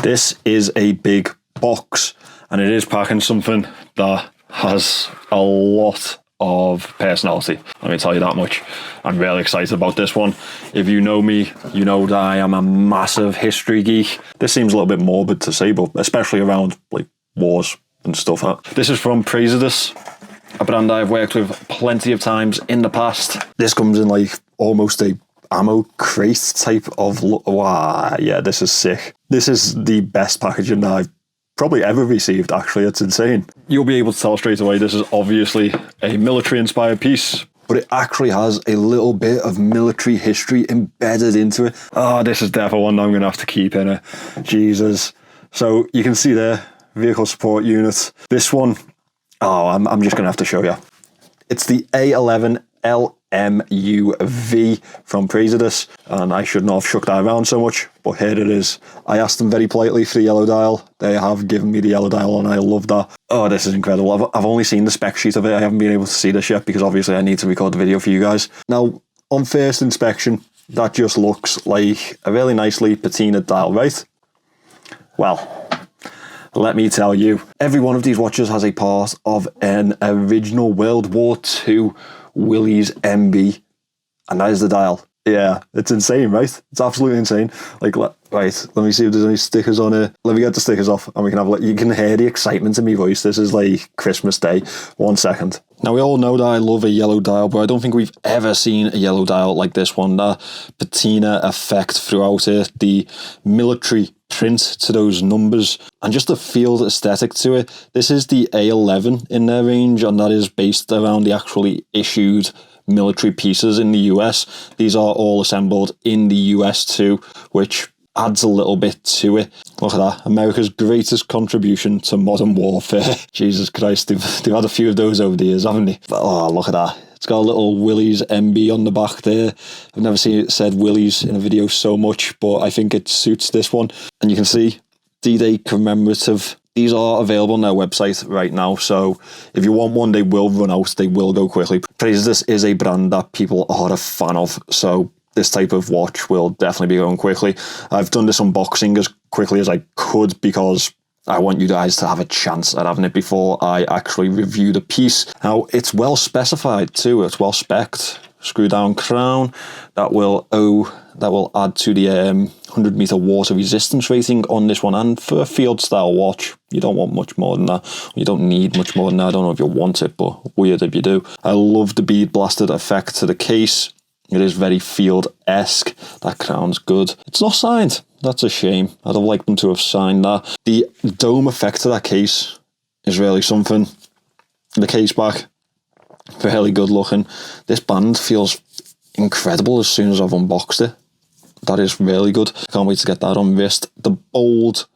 This is a big box, and it is packing something that has a lot of personality. Let me tell you that much. I'm really excited about this one. If you know me, you know that I am a massive history geek. This seems a little bit morbid to say, but especially around like wars and stuff. This is from Praesidus, a brand I've worked with plenty of times in the past. This comes in like almost a ammo crate type of look. Wow, yeah, this is sick. This is the best packaging that I've probably ever received, actually. It's insane. You'll be able to tell straight away this is obviously a military inspired piece, but it actually has a little bit of military history embedded into it. Oh, this is definitely one I'm going to have to keep in it. Jesus. So you can see there, vehicle support unit. This one, oh, I'm just going to have to show you. It's the A-11 LMUV from Praesidus, and I should not have shook that around so much, but here it is. I asked them very politely for the yellow dial. They have given me the yellow dial, and I love that. Oh, this is incredible. I've only seen the spec sheet of it. I haven't been able to see this yet because obviously I need to record the video for you guys. Now, on first inspection, that just looks like a really nicely patinaed dial, right? Well, let me tell you, every one of these watches has a part of an original World War II Willys MB, and that is the dial. Yeah, it's insane, right? It's absolutely insane. Like, right, let me see if there's any stickers on it. Let me get the stickers off, and we can have, you can hear the excitement in my voice. This is like Christmas Day. 1 second. Now, we all know that I love a yellow dial, but I don't think we've ever seen a yellow dial like this one. That patina effect throughout it, the military print to those numbers, and just the field aesthetic to it. This is the A-11 in their range, and that is based around the actually issued military pieces in the US. These are all assembled in the US too, which adds a little bit to it. Look at that. America's greatest contribution to modern warfare. Jesus Christ, they've had a few of those over the years, haven't they? But, oh, look at that. It's got a little Willys MB on the back there. I've never seen it said Willys in a video so much, but I think it suits this one. And you can see D-Day commemorative. These are available on their website right now, so if you want one, they will run out. They will go quickly. Praesidus is a brand that people are a fan of, so this type of watch will definitely be going quickly. I've done this unboxing as quickly as I could because I want you guys to have a chance at having it before I actually review the piece. Now, it's well specified too. It's well spec'd. Screw down crown. That will add to the 100 meter water resistance rating on this one. And for a field style watch, you don't want much more than that. You don't need much more than that. I don't know if you want it, but weird if you do. I love the bead blasted effect to the case. It is very field-esque. That crown's good. It's not signed. That's a shame. I'd have liked them to have signed that. The dome effect to that case is really something. The case back, fairly good looking. This band feels incredible as soon as I've unboxed it. That is really good. Can't wait to get that on wrist. The bold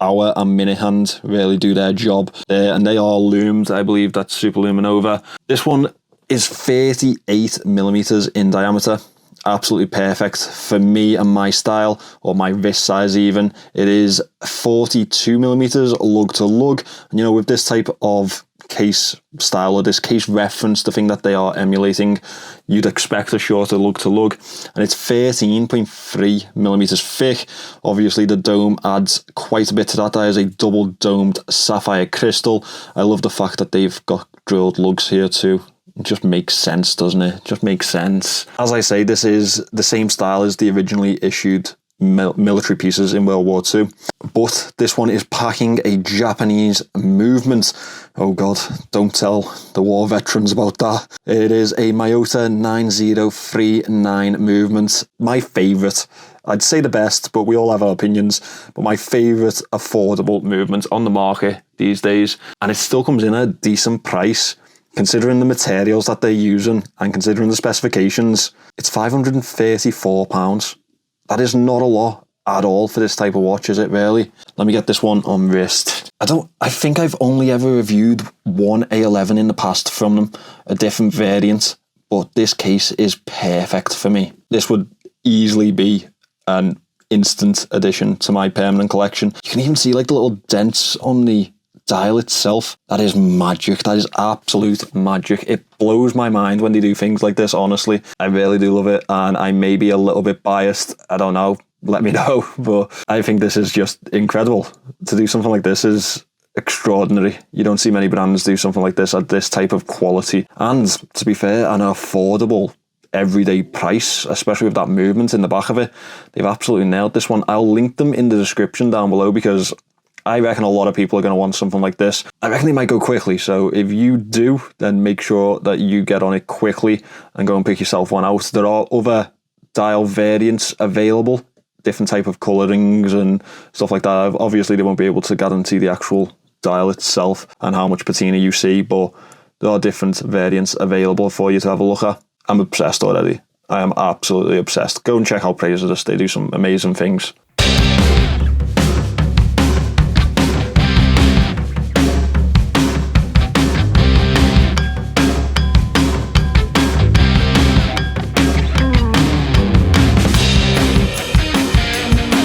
hour and minute hand really do their job there, and they are loomed. I believe that's Super Luminova. This one is 38 millimeters in diameter. Absolutely perfect for me and my style, or my wrist size even. It is 42 millimeters lug to lug. And you know, with this type of case style or this case reference, the thing that they are emulating, you'd expect a shorter lug to lug, and it's 13.3 millimeters thick. Obviously the dome adds quite a bit to that. That is a double domed sapphire crystal. I love the fact that they've got drilled lugs here too. It just makes sense, doesn't it? Just makes sense. As I say, this is the same style as the originally issued military pieces in World War II, but this one is packing a Japanese movement. Oh God, don't tell the war veterans about that. It is a Miyota 9039 movement. My favourite. I'd say the best, but we all have our opinions. But my favourite affordable movement on the market these days, and it still comes in at a decent price. Considering the materials that they're using and considering the specifications, it's £534. That is not a lot at all for this type of watch, is it really? Let me get this one on wrist. I think I've only ever reviewed one A11 in the past from them, a different variant, but this case is perfect for me. This would easily be an instant addition to my permanent collection. You can even see like the little dents on the dial itself. That is magic. That is absolute magic. It blows my mind when they do things like this, honestly. I really do love it, and I may be a little bit biased. I don't know. let me know. But I think this is just incredible. To do something like this is extraordinary. You don't see many brands do something like this at this type of quality, and to be fair, an affordable everyday price, especially with that movement in the back of it. They've absolutely nailed this one. I'll link them in the description down below, because I reckon a lot of people are going to want something like this. I reckon they might go quickly, so if you do, then make sure that you get on it quickly and go and pick yourself one out. There are other dial variants available, different type of colourings and stuff like that. Obviously, they won't be able to guarantee the actual dial itself and how much patina you see, but there are different variants available for you to have a look at. I'm obsessed already. I am absolutely obsessed. Go and check out Praesidus. They do some amazing things.